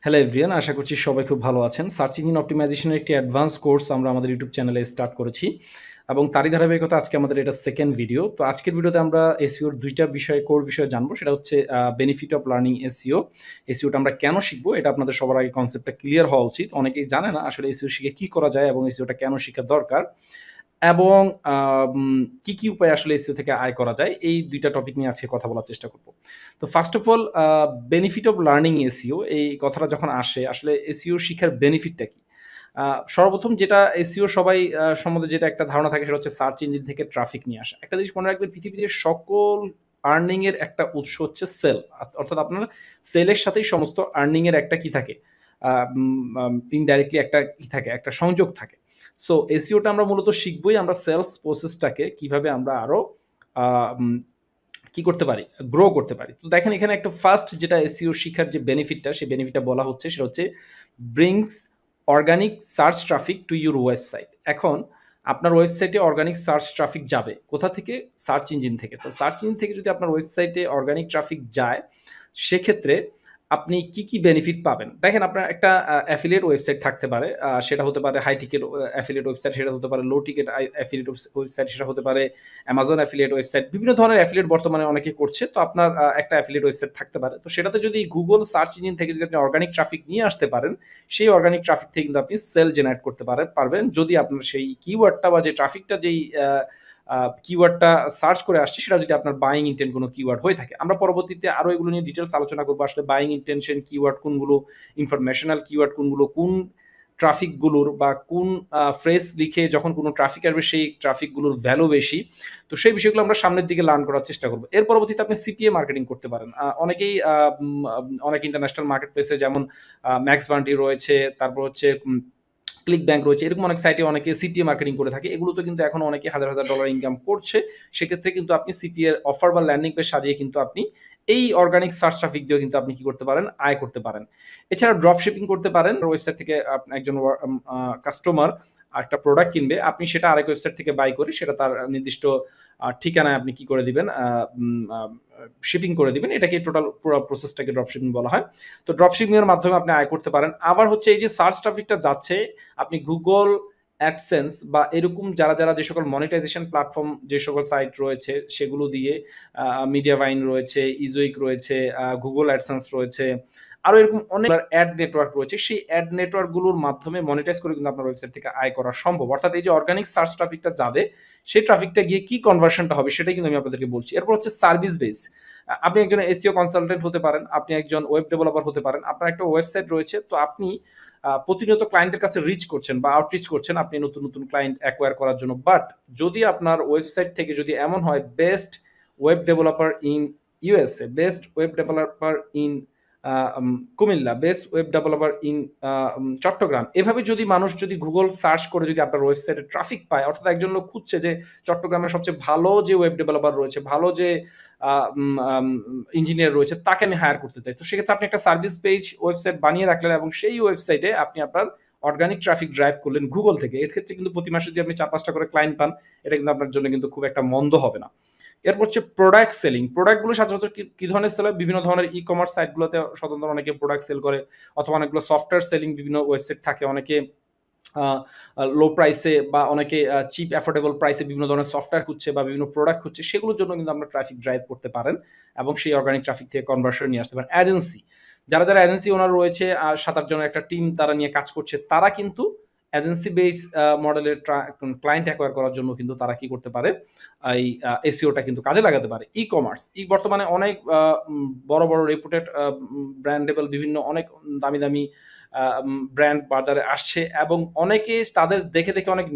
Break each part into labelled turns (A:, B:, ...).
A: Hello everyone, আশা করছি সবাই খুব ভালো আছেন। সার্চ ইঞ্জিন অপটিমাইজেশনের একটি অ্যাডভান্স কোর্স আমরা আমাদের ইউটিউব চ্যানেলে স্টার্ট করেছি এবং তারই ধারাবাহিকতা আজকে আমাদের এটা সেকেন্ড ভিডিও। তো আজকের ভিডিওতে আমরা এসইওর ২ টা বিষয়ে কোর বিষয়ে জানবো। সেটা হচ্ছে বেনিফিট অফ লার্নিং এসইও। এসইওটা আমরা কেন শিখবো? এটা আপনাদের সবার আগে কনসেপ্টটা ক্লিয়ার হওয়া উচিত। অনেকেই জানে না আসলে এসইও শিখে কি করা যায় এবং এসইওটা কেন শিখা দরকার এবং কি উপায়ে আসলে এসইও থেকে আয় করা যায়? এই ২ টা টপিক নিয়ে আজকে কথা বলার চেষ্টা করব। তো first of all benefit of learning SEO এই কথাটা যখন আসে আসলে এসইও শিখার বেনিফিটটা কি? আ সর্বপ্রথম যেটা এসইও সবাই সম্বন্ধে যেটা একটা ধারণা থাকে সেটা হচ্ছে সার্চ ইঞ্জিন থেকে ট্রাফিক নিয়ে আসা। একটা জিনিস মনে রাখবেন পৃথিবীতে সকল আর্নিং এর একটা উৎস হচ্ছে সেল। অর্থাৎ আপনার সেলের সাথেই সমস্ত আর্নিং এর একটা কি থাকে? আ উম আম ইনডাইরেক্টলি একটা কি থাকে? একটা সংযোগ থাকে। সো এসইওটা আমরা মূলত শিখবই আমরা সেলস প্রসেসটাকে কিভাবে আমরা আরো আ উম কি করতে পারি? গ্রো করতে পারি। তো দেখেন এখানে একটা ফার্স্ট যেটা এসইও শিখার যে বেনিফিটটা, সেই বেনিফিটটা বলা হচ্ছে সেটা হচ্ছে brings organic search traffic to your website. এখন আপনার ওয়েবসাইটে অর্গানিক সার্চ ট্রাফিক যাবে। কোথা থেকে? সার্চ ইঞ্জিন থেকে। তো সার্চ ইঞ্জিন থেকে যদি আপনার ওয়েবসাইটে অর্গানিক ট্রাফিক যায়, সেক্ষেত্রে আপনি কি বেনিফিট পাবেন? দেখেন আপনার একটা অ্যাফিলিয়েট ওয়েবসাইট থাকতে পারে। সেটা হতে পারে হাই টিকেট অ্যাফিলিয়েট ওয়েবসাইট, সেটা হতে পারে লো টিকেট অ্যাফিলিয়েট ওয়েবসাইট, সেটা হতে পারে Amazon অ্যাফিলিয়েট ওয়েবসাইট। বিভিন্ন ধরনের অ্যাফিলিয়েট বর্তমানে অনেকে করছে। তো আপনার একটা অ্যাফিলিয়েট ওয়েবসাইট থাকতে পারে। তো সেটাতে যদি Google সার্চ ইঞ্জিন থেকে যদি আপনি অর্গানিক ট্রাফিক নিয়ে আসতে পারেন, সেই অর্গানিক ট্রাফিক থেকে কিন্তু আপনি সেল জেনারেট করতে পারবেন। যদি আপনার সেই কিওয়ার্ডটা বা যে ট্রাফিকটা যেই কিওয়ার্ডটা সার্চ করে আসছে সেটা যদি আপনার বাইং ইনটেন্ট কোনো কিওয়ার্ড হয়ে থাকে। আমরা পরবর্তীতে আরো এগুলো নিয়ে ডিটেইলস আলোচনা করব। আসলে বাইং ইনটেনশন কিওয়ার্ড কোনগুলো, ইনফরমেশনাল কিওয়ার্ড কোনগুলো, কোন ট্রাফিক গুলোর বা কোন ফ্রেজ লিখে যখন কোনো ট্রাফিক আসবে সেই ট্রাফিক গুলোর ভ্যালু বেশি। তো সেই বিষয়গুলো আমরা সামনের দিকে লার্ন করার চেষ্টা করব। এর পরবর্তীতে আপনি সিপিএ মার্কেটিং করতে পারেন। অনেকেই অনেক ইন্টারন্যাশনাল মার্কেট প্লেসে যেমন ম্যাক্স বান্টি রয়েছে, তারপর হচ্ছে ক্লিক ব্যাংক রয়েছে, এরকম অনেক সাইটে অনেকে সিপিএ মার্কেটিং করে থাকে। এগুলোতে কিন্তু এখন অনেকে হাজার ডলার ইনকাম করছে। সেক্ষেত্রে কিন্তু আপনি সিপিএ অফার বা ল্যান্ডিং পেজ সাজিয়ে কিন্তু আপনি এই অর্গানিক সার্চ ট্রাফিক দিয়েও কিন্তু আপনি কি করতে পারেন? আয় করতে পারেন। এছাড়া ড্রপ শিপিং করতে পারেন। ওয়েবসাইট থেকে একজন কাস্টমার একটা প্রোডাক্ট কিনবে। আপনি সেটা আরেক ওয়েবসাইট থেকে বাই করে সেটা তার নির্দিষ্ট ঠিকানায় আপনি কি করে দিবেন? আ উম আ শিপিং করে দিবেন। এটাকে টোটাল পুরা প্রসেসটাকে ড্রপ শিপিং বলা হয়। তো ড্রপ শিপিং এর মাধ্যমে আপনি আয় করতে পারেন। আবার হচ্ছে এই যে সার্চ ট্রাফিকটা যাচ্ছে, আপনি Google AdSense বা এরকম যারা যে সকল মনিটাইজেশন প্ল্যাটফর্ম যে সকল সাইট রয়েছে সেগুলো দিয়ে Mediavine রয়েছে, Ezoic রয়েছে, Google AdSense রয়েছে। আরো এরকম অনেক অ্যাড নেটওয়ার্ক রয়েছে। সেই অ্যাড নেটওয়ার্ক গুলোর মাধ্যমে মনিটাইজ করে কিন্তু আপনার ওয়েবসাইট থেকে আয় করা সম্ভব। অর্থাৎ এই যে অর্গানিক সার্চ ট্রাফিকটা যাবে, সেই ট্রাফিকটা গিয়ে কি কনভার্সনটা হবে সেটাই কিন্তু আমি আপনাদেরকে বলছি। এরপর হচ্ছে সার্ভিস বেস। আপনি একজন এসইও কনসালটেন্ট হতে পারেন, আপনি একজন ওয়েব ডেভেলপার হতে পারেন। আপনার একটা ওয়েবসাইট রয়েছে। তো আপনি প্রতিনিয়ত ক্লায়েন্টের কাছে রিচ করছেন বা আউটরিচ করছেন আপনি নতুন ক্লায়েন্ট অ্যাকোয়ার করার জন্য। বাট যদি আপনার ওয়েবসাইট থেকে যদি এমন হয় best web developer in USA, best web developer in uh um Comilla, best web developer in Chittagong. এভাবে যদি মানুষ যদি Google সার্চ করে যদি আপনার ওয়েবসাইটে ট্রাফিক পায়, অর্থাৎ একজন লোক খুঁজছে যে চট্টগ্রামের সবচেয়ে ভালো যে ওয়েব ডেভেলপার রয়েছে, ভালো যে আ উম আম ইঞ্জিনিয়ার রয়েছে তাকে আমি হায়ার করতে চাই। তো সেক্ষেত্রে আপনি একটা সার্ভিস পেজ ওয়েবসাইট বানিয়ে রাখলেন এবং সেই ওয়েবসাইটে আপনি আপনার অর্গানিক ট্রাফিক ড্রাইভ করলেন Google থেকে। এর ক্ষেত্রে কিন্তু প্রতি মাসে যদি আপনি ৪-৫ টা করে ক্লায়েন্ট পান, এটা কিন্তু আপনার জন্য কিন্তু খুব একটা মন্দ হবে না। এরপর হচ্ছে প্রোডাক্ট সেলিং। প্রোডাক্ট গুলো সচরাচর কি ধরনের সেল হয়? বিভিন্ন ধরনের ই-কমার্স সাইট গুলোতে স্বতন্ত্র অনেকে প্রোডাক্ট সেল করে অথবা অনেকগুলো সফটওয়্যার সেলিং বিভিন্ন ওয়েবসাইট থাকে। অনেকে আ আ লো প্রাইসে বা অনেকে চিপ অ্যাফোর্ডেবল প্রাইসে বিভিন্ন ধরনের সফটওয়্যার খুঁজছে বা বিভিন্ন প্রোডাক্ট খুঁজছে, সেগুলোর জন্য কিন্তু আপনারা ট্রাফিক ড্রাইভ করতে পারেন এবং সেই অর্গানিক ট্রাফিক থেকে কনভার্সন নিয়ে আসতে পারেন। এজেন্সি, যারা এজেন্সি ওনার রয়েছে ৭-৮ জনের একটা টিম তারা নিয়ে কাজ করছে, তারা কিন্তু এজেন্সি বেস মডেলের ক্লায়েন্ট অ্যাকোয়ার করার জন্য কিন্তু তারা কি করতে পারে? এই এসইওটা কিন্তু কাজে লাগাতে পারে। ই-কমার্স, বর্তমানে অনেক বড় রেপুটেড ব্র্যান্ডেবল বিভিন্ন অনেক দামি ব্র্যান্ড বাজারে আসছে এবং অনেকে তাদের দেখে অনেক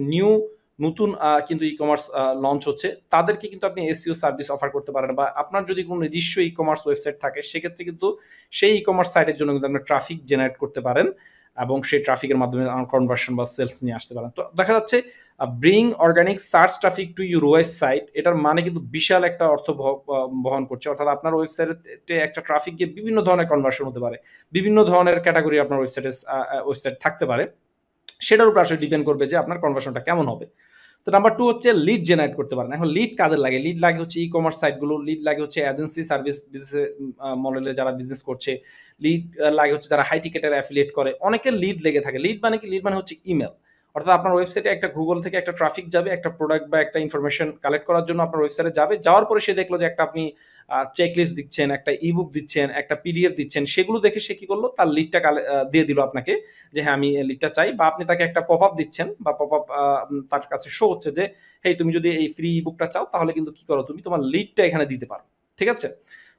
A: নতুন কিন্তু ই-কমার্স লঞ্চ হচ্ছে। তাদেরকে কিন্তু আপনি এসইও সার্ভিস অফার করতে পারেন বা আপনার যদি কোনো নিজস্ব ই-কমার্স ওয়েবসাইট থাকে সেক্ষেত্রে কিন্তু সেই ই-কমার্স সাইটের জন্য কিন্তু আপনি ট্রাফিক জেনারেট করতে পারেন এবং সেই ট্রাফিকের মাধ্যমে কনভার্সন বা সেলস নিয়ে আসতে পারেন। তো দেখা যাচ্ছে bring organic search traffic to your website, এটার মানে কিন্তু বিশাল একটা অর্থ বহন করছে। অর্থাৎ আপনার ওয়েবসাইটে একটা ট্রাফিক গিয়ে বিভিন্ন ধরনের কনভার্সন হতে পারে। বিভিন্ন ধরনের ক্যাটেগরি আপনার ওয়েবসাইট থাকতে পারে। সেটার উপর আসলে ডিপেন্ড করবে যে আপনার কনভার্সনটা কেমন হবে। তো নাম্বার 2 হচ্ছে লিড জেনারেট করতে পারেন। এখন লিড কাদের লাগে? লিড লাগে হচ্ছে ই-কমার্স সাইটগুলো, লিড লাগে হচ্ছে এজেন্সি সার্ভিস বিজনেস মডেলে যারা বিজনেস করছে, লিড লাগে হচ্ছে যারা হাই টিকেটের অ্যাফিলিয়েট করে। অনেকের লিড লেগে থাকে। লিড মানে কি? লিড মানে হচ্ছে ইমেল। অর্থাৎ আপনার ওয়েবসাইটে একটা গুগল থেকে একটা ট্রাফিক যাবে, একটা প্রোডাক্ট বা একটা ইনফরমেশন কালেক্ট করার জন্য আপনার ওয়েবসাইটে যাবে। যাওয়ার পরে সে দেখলো যে একটা আপনি চেকলিস্ট দিচ্ছেন, একটা ইবুক দিচ্ছেন, একটা পিডিএফ দিচ্ছেন। সেগুলো দেখে সে কি করলো? তার লিডটা দিয়ে দিল আপনাকে যে হ্যাঁ, আমি লিডটা চাই, বা আপনি তাকে একটা পপআপ দিচ্ছেন বা পপআপ তার কাছে শো হচ্ছে যে হেই, তুমি যদি এই ফ্রি ইবুকটা চাও তাহলে কিন্তু কি করো? তুমি তোমার লিডটা এখানে দিতে পারো। ঠিক আছে?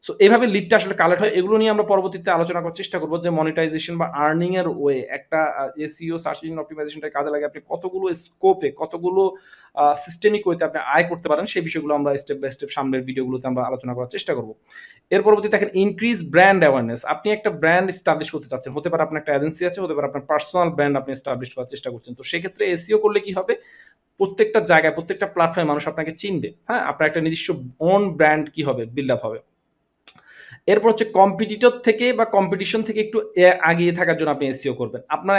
A: সো এভাবে লিডটা আসলে কালেক্ট হয়। এগুলো নিয়ে আমরা পরবর্তীতে আলোচনা করার চেষ্টা করব যে মনিটাইজেশন বা আর্নিং এর ওয়ে একটা এসইও সার্চ ইঞ্জিন অপটিমাইজেশনটা কাজে লাগে আপনি কতগুলো স্কোপে, কতগুলো সিস্টেমিক ওয়েতে আপনি আয় করতে পারেন, সেই বিষয়গুলো আমরা স্টেপ বাই স্টেপ সামনের ভিডিওগুলোতে আমরা আলোচনা করার চেষ্টা করব। এর পরবর্তীতে দেখেন ইনক্রিজ ব্র্যান্ড অ্যাওয়ারনেস। আপনি একটা ব্র্যান্ড এস্টাবলিশ করতে চাচ্ছেন, হতে পারে আপনার একটা এজেন্সি আছে, হতে পারে আপনার পার্সোনাল ব্র্যান্ড আপনি এস্টাবলিশ করার চেষ্টা করছেন। তো সেক্ষেত্রে এসইও করলে কি হবে? প্রত্যেকটা জায়গায়, প্রত্যেকটা প্ল্যাটফর্মে মানুষ আপনাকে চিনবে। হ্যাঁ, আপনার একটা নিজস্ব ওন ব্র্যান্ড কি হবে? বিল্ড আপ হবে। এরপর হচ্ছে কম্পিটিটর থেকে বা কম্পিটিশন থেকে একটু আগিয়ে থাকার জন্য আপনি এসইও করবেন। আপনার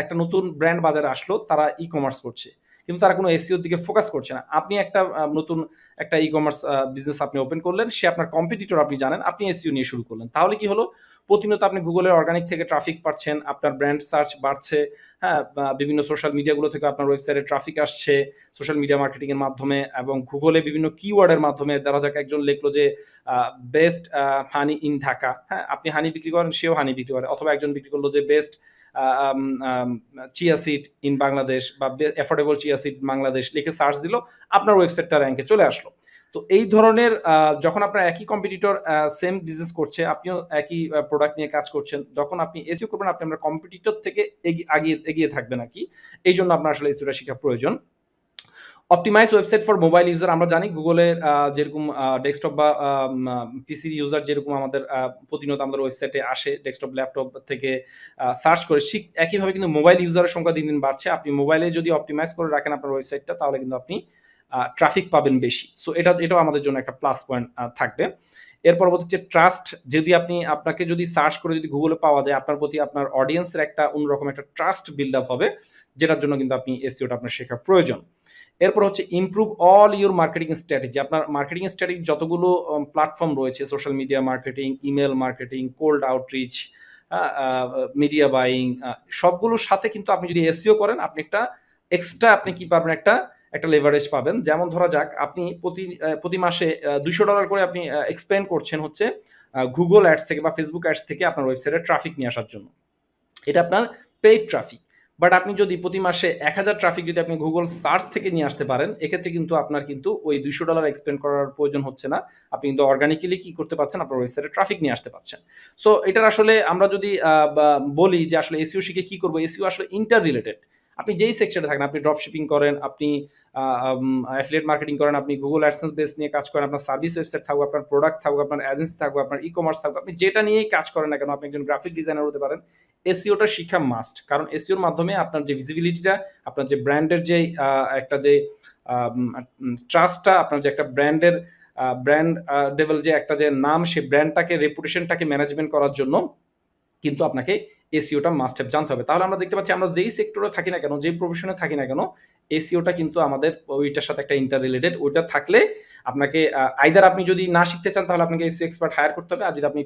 A: একটা নতুন ব্র্যান্ড বাজারে আসলো, তারা ই-কমার্স করছে। কিন্তু তারা কোনো এসইওর দিকে ফোকাস করছে না। আপনি একটা নতুন একটা ই-কমার্স বিজনেস আপনি ওপেন করলেন, সে আপনার কম্পিটিটর আপনি জানেন, আপনি এসইও নিয়ে শুরু করলেন। তাহলে কি হলো? প্রতিনিয়ত আপনি গুগলের অর্গানিক থেকে ট্রাফিক পাচ্ছেন, আপনার ব্র্যান্ড সার্চ বাড়ছে, হ্যাঁ? বিভিন্ন সোশ্যাল মিডিয়াগুলো থেকে আপনার ওয়েবসাইটে ট্রাফিক আসছে, সোশ্যাল মিডিয়া মার্কেটিং এর মাধ্যমে এবং গুগলে বিভিন্ন কিওয়ার্ডের মাধ্যমে। ধরা যাক একজন লিখলো যে বেস্ট হানি ইন ঢাকা, হ্যাঁ? আপনি হানি বিক্রি করেন, সেও হানি বিক্রি করে। অথবা একজন বিক্রি করলো যে best chia seed in Bangladesh বা অ্যাফোর্ডেবল চিয়া সিড বাংলাদেশ লিখে সার্চ দিল, আপনার ওয়েবসাইটটা র্যাঙ্কে চলে আসলো। তো এই ধরনের যখন আপনার একই কম্পিটিটর সেম বিজনেস করছে, আপনিও একই প্রোডাক্ট নিয়ে কাজ করছেন, যখন আপনি এসইও করবেন, আপনি আপনার কম্পিটিটর থেকে এগিয়ে থাকবেন আরকি। এইজন্য আপনার আসলে এসইওটা শেখা প্রয়োজন। Optimise website for mobile user. আমরা জানি গুগলের যেরকম ডেস্কটপ বা পিসি ইউজার যেরকম আমাদের প্রতিনিয়ত আমাদের ওয়েবসাইটে আসে ডেস্কটপ, ল্যাপটপ থেকে সার্চ করে, ঠিক একইভাবে কিন্তু মোবাইল ইউজারের সংখ্যা দিন দিন বাড়ছে। আপনি মোবাইলে যদি অপটিমাইজ করে রাখেন আপনার ওয়েবসাইটটা, তাহলে কিন্তু আপনি ট্রাফিক পাবেন বেশি। সো এটাও আমাদের জন্য একটা প্লাস পয়েন্ট থাকবে। এর পরবর্তী হচ্ছে ট্রাস্ট। যদি আপনাকে যদি সার্চ করে যদি গুগলে পাওয়া যায়, আপনার প্রতি আপনার অডিয়েন্সের একটা অন্যরকম একটা ট্রাস্ট বিল্ড আপ হবে, যেটার জন্য কিন্তু আপনি এসইওটা আপনার শেখা প্রয়োজন। এরপর হচ্ছে improve all your marketing strategy. আপনার মার্কেটিং স্ট্র্যাটেজি যতগুলো প্ল্যাটফর্ম রয়েছে, social media marketing, email marketing, cold outreach, media buying, সবগুলোর সাথে কিন্তু আপনি যদি এসইও করেন, আপনি একটা এক্সট্রা আপনি কি পাবেন? একটা লেভারেজ পাবেন। যেমন ধরা যাক আপনি প্রতি মাসে $200 করে আপনি এক্সপেন্ড করছেন হচ্ছে গুগল অ্যাডস থেকে বা ফেসবুক অ্যাডস থেকে আপনার ওয়েবসাইটে ট্রাফিক নিয়ে আসার জন্য। এটা আপনার পেইড ট্রাফিক। বাট আপনি যদি প্রতি মাসে 1000 ট্রাফিক যদি আপনি গুগল সার্চ থেকে নিয়ে আসতে পারেন, এক্ষেত্রে কিন্তু আপনার কিন্তু ওই $200 এক্সপেন্ড করার প্রয়োজন হচ্ছে না। আপনি কিন্তু অর্গানিক্যালি কি করতে পারছেন? আপনার ওয়েবসাইটে ট্রাফিক নিয়ে আসতে পারছেন। সো এটার আসলে আমরা যদি বলি যে আসলে এসইও শিখে কি করব? এসইও আসলে ইন্টার রিলেটেড। আপনি যেই সেকশনে থাকেন, আপনি ড্রপ শিপিং করেন, আপনি অ্যাফিলিয়েট মার্কেটিং করেন, আপনি গুগল অ্যাডসেন্স বেস নিয়ে কাজ করেন, আপনার সার্ভিস ওয়েবসাইট থাকুক, আপনার প্রোডাক্ট থাকুক, আপনার এজেন্সি থাকুক, আপনার ই-কমার্স থাকুক, আপনি যেটা নিয়েই কাজ করেন না কেন, আপনি একজন গ্রাফিক ডিজাইনার হতে পারেন, এসইওটা শিখা মাস্ট। কারণ এসইওর মাধ্যমে আপনার যে ভিজিবিলিটিটা, আপনার যে ব্র্যান্ডের যে একটা যে ট্রাস্টটা, আপনার যে একটা ব্র্যান্ড লেভেল যে একটা যে নাম, সেই ব্র্যান্ডটাকে, রেপুটেশনটাকে ম্যানেজমেন্ট করার জন্য কিন্তু আপনাকে এসইওটা মাস্ট হ্যাভ জানতে হবে। তাহলে আমরা দেখতে পাচ্ছি আমরা যেই সেক্টরে থাকি না কেন, যেই প্রফেশনে থাকি না কেন, এসইওটা কিন্তু আমাদের ওইটার সাথে একটা ইন্টার রিলেটেড। ওইটা থাকলে আপনাকে আইদার আপনি যদি না শিখতে চান, তাহলে আপনাকে এসইও এক্সপার্ট হায়ার করতে হবে। আর যদি আপনি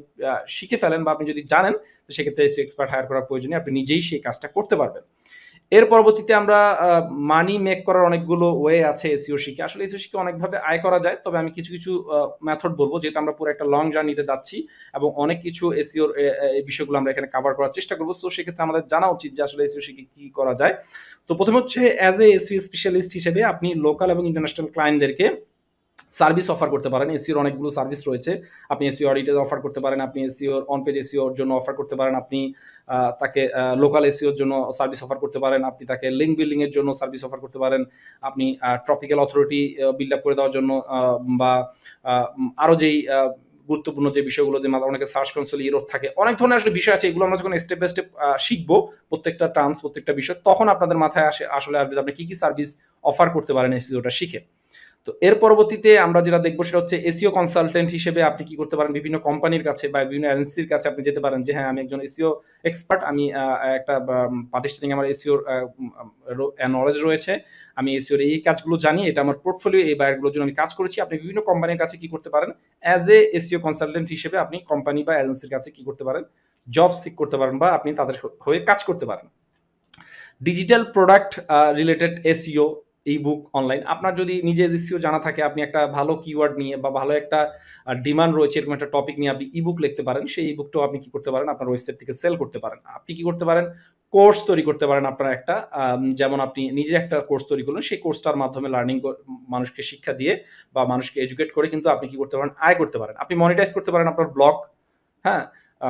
A: শিখে ফেলেন বা আপনি যদি জানেন, তো সেক্ষেত্রে এসইও এক্সপার্ট হায়ার করার প্রয়োজনে আপনি নিজেই সেই কাজটা করতে পারবেন। এর পরবর্তীতে আমরা মানি মেক করার অনেকগুলো ওয়ে আছে এসইও শিখে। আসলে এসইও শিখে অনেকভাবে আয় করা যায়। তবে আমি কিছু মেথড বলবো, যেহেতু আমরা পুরো একটা লং জার্নিতে যাচ্ছি এবং অনেক কিছু এসইওর এই বিষয়গুলো আমরা এখানে কভার করার চেষ্টা করব। সো সেক্ষেত্রে আমাদের জানা উচিত যে আসলে এসইও শিখে কি করা যায়। তো প্রথমে হচ্ছে অ্যাজ এ এসইও স্পেশালিস্ট হিসেবে আপনি লোকাল এবং ইন্টারন্যাশনাল ক্লায়েন্টদেরকে সার্ভিস অফার করতে পারেন। এসইওর অনেকগুলো সার্ভিস রয়েছে। আপনি এসইও অডিটের অফার করতে পারেন, আপনি এসইওর অন পেজ এসইওর জন্য অফার করতে পারেন, আপনি তাকে লোকাল এসইওর জন্য সার্ভিস অফার করতে পারেন, আপনি তাকে লিঙ্ক বিল্ডিং এর জন্য সার্ভিস অফার করতে পারেন, আপনি ট্রপিক্যাল অথরিটি বিল্ড আপ করে দেওয়ার জন্য বা আরো যেই গুরুত্বপূর্ণ যে বিষয়গুলো, যে অনেকে সার্চ কনসোল ইরোর থাকে, অনেক ধরনের আসলে বিষয় আছে। এগুলো আমরা যখন স্টেপ বাই স্টেপ শিখবো প্রত্যেকটা টার্মস, প্রত্যেকটা বিষয়, তখন আপনাদের মাথায় আসলে আসবে আপনি কি সার্ভিস অফার করতে পারেন এসইওটা শিখে। তো এর পরবর্তীতে আমরা যেটা দেখব সেটা হচ্ছে এসইও কনসালটেন্ট হিসেবে আপনি কি করতে পারেন, বিভিন্ন কোম্পানির কাছে বা বিভিন্ন এজেন্সির কাছে আপনি যেতে পারেন যে হ্যাঁ, আমি একজন এসইও এক্সপার্ট, আমি একটা প্রাতিষ্ঠানিক আমার এসইওর নলেজ রয়েছে, আমি এসইওর এই কাজগুলো জানি, এটা আমার পোর্টফোলিও, এই বায়ারগুলোর জন্য আমি কাজ করেছি। আপনি বিভিন্ন কোম্পানির কাছে কি করতে পারেন, অ্যাজ এ এসইও কনসালটেন্ট হিসেবে আপনি কোম্পানি বা এজেন্সির কাছে কি করতে পারেন, জব সিক করতে পারেন বা আপনি তাদের হয়ে কাজ করতে পারেন। Digital product related SEO, ebook, online. আপনার যদি নিজের এসইও জানা থাকে, আপনি একটা ভালো কিওয়ার্ড নিয়ে বা ভালো একটা ডিমান্ড রয়েছে এরকম একটা টপিক নিয়ে আপনি ই-বুক লিখতে পারেন। সেই ই-বুকটাও আপনি কি করতে পারেন, আপনার ওয়েবসাইট থেকে সেল করতে পারেন। আপনি কি করতে পারেন, কোর্স তৈরি করতে পারেন আপনার একটা, যেমন আপনি নিজে একটা কোর্স তৈরি করলেন, সেই কোর্সটার মাধ্যমে মানুষকে শিক্ষা দিয়ে বা মানুষকে এডুকেট করে কিন্তু আপনি কি করতে পারেন, আয় করতে পারেন। আপনি মনিটাইজ করতে পারেন আপনার ব্লগ, হ্যাঁ? আ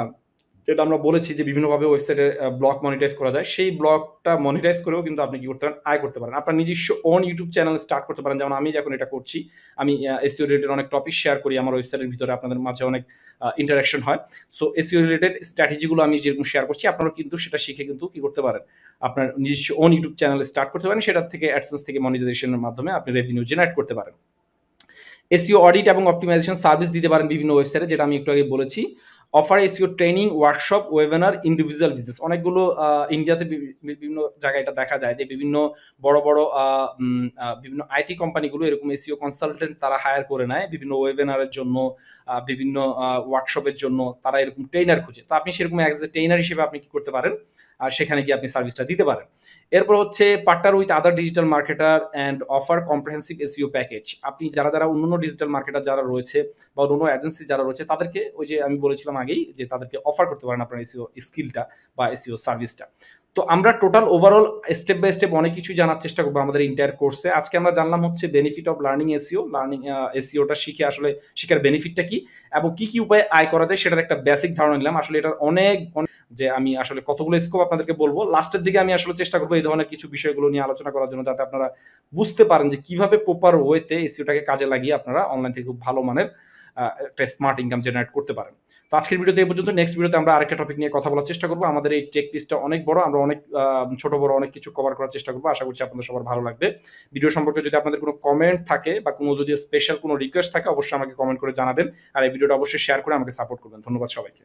A: যেটা আমরা বলেছি যে বিভিন্নভাবে ওয়েবসাইটে ব্লগ মনিটাইজ করা যায়। সেই ব্লগটা মনিটাইজ করেও কিন্তু আপনি কি করতে পারেন, আয় করতে পারেন। আপনার নিজস্ব ওন ইউটিউব চ্যানেল স্টার্ট করতে পারেন। যেমন আমি এখন এটা করছি। আমি এসইও রিলেটেড অনেক টপিক শেয়ার করি আমার ওয়েবসাইটের ভিতরে, আপনাদের মাঝে অনেক ইন্টারেকশন হয়। সো এসইও রিলেটেড স্ট্র্যাটেজি গুলো আমি যেরকম শেয়ার করছি, আপনারাও কিন্তু সেটা শিখে কিন্তু কি করতে পারেন, আপনার নিজস্ব ওন ইউটিউব চ্যানেল স্টার্ট করতে পারেন। সেটার থেকে অ্যাডসেন্স থেকে মনিটাইজেশনের মাধ্যমে আপনি রেভিনিউ জেনারেট করতে পারেন। এসইও অডিট এবং অপটিমাইজেশন সার্ভিস দিতে পারেন বিভিন্ন ওয়েবসাইটে, যেটা আমি একটু আগে বলেছি। Offer SEO training, workshop, webinar, individual business. অনেকগুলো ইন্ডিয়াতে বিভিন্ন জায়গায় এটা দেখা যায় যে বিভিন্ন বড়, বড় বিভিন্ন আইটি কোম্পানিগুলো এরকম এসইও কনসালটেন্ট তারা হায়ার করে নেয় বিভিন্ন ওয়েবিনারের জন্য, বিভিন্ন ওয়ার্কশপের জন্য তারা এরকম ট্রেইনার খুঁজে। তো আপনি সেরকম অ্যাজ এ ট্রেইনার হিসেবে আপনি কি করতে পারেন, সেখানে গিয়ে আপনি সার্ভিসটা দিতে পারেন। এরপর হচ্ছে partner with other digital marketer and offer comprehensive SEO package. আপনি যারা অন্যান্য ডিজিটাল মার্কেটার যারা রয়েছে বা অন্যান্য এজেন্সি যারা রয়েছে তাদেরকে, ওই যে আমি বলেছিলাম আগেই, যে তাদেরকে অফার করতে পারেন আপনার এসইও স্কিলটা বা এসইও সার্ভিসটা। তো আমরা total overall step by step অনেক কিছুই জানার চেষ্টা করবো আমাদের ইন্টায়ার কোর্সে। আজকে আমরা জানলাম হচ্ছে বেনিফিট অফ লার্নিং এসইও, এসইওটা শিখে আসলে শিখার বেনিফিটটা কি এবং কি কি উপায়ে আয় করা যায় সেটার একটা বেসিক ধারণা নিলাম। আসলে এটার অনেক যে আমি আসলে কতগুলো স্কোপ আপনাদেরকে বলবো, লাস্টের দিকে আমি আসলে চেষ্টা করবো এই ধরনের কিছু বিষয়গুলো নিয়ে আলোচনা করার জন্য, যাতে আপনারা বুঝতে পারেন যে কিভাবে প্রপার ওয়েতে এসইওটাকে কাজে লাগিয়ে আপনারা অনলাইন থেকে খুব ভালো মানের একটা স্মার্ট ইনকাম জেনারেট করতে পারেন। তো আজকের ভিডিওতে এই পর্যন্ত। নেক্সট ভিডিওতে আমরা আরেকটা টপিক নিয়ে কথা বলার চেষ্টা করবো। আমাদের এই চেক লিস্টটা অনেক বড়, আমরা অনেক ছোট বড় অনেক কিছু কভার করার চেষ্টা করবো। আশা করছি আপনাদের সবার ভালো লাগবে। ভিডিও সম্পর্কে যদি আপনাদের কোনো কমেন্ট থাকে বা কোনো যদি স্পেশাল কোনো রিকোয়েস্ট থাকে, অবশ্যই আমাকে কমেন্ট করে জানাবেন। আর এই ভিডিওটা অবশ্যই শেয়ার করে আমাকে সাপোর্ট করবেন। ধন্যবাদ সবাইকে।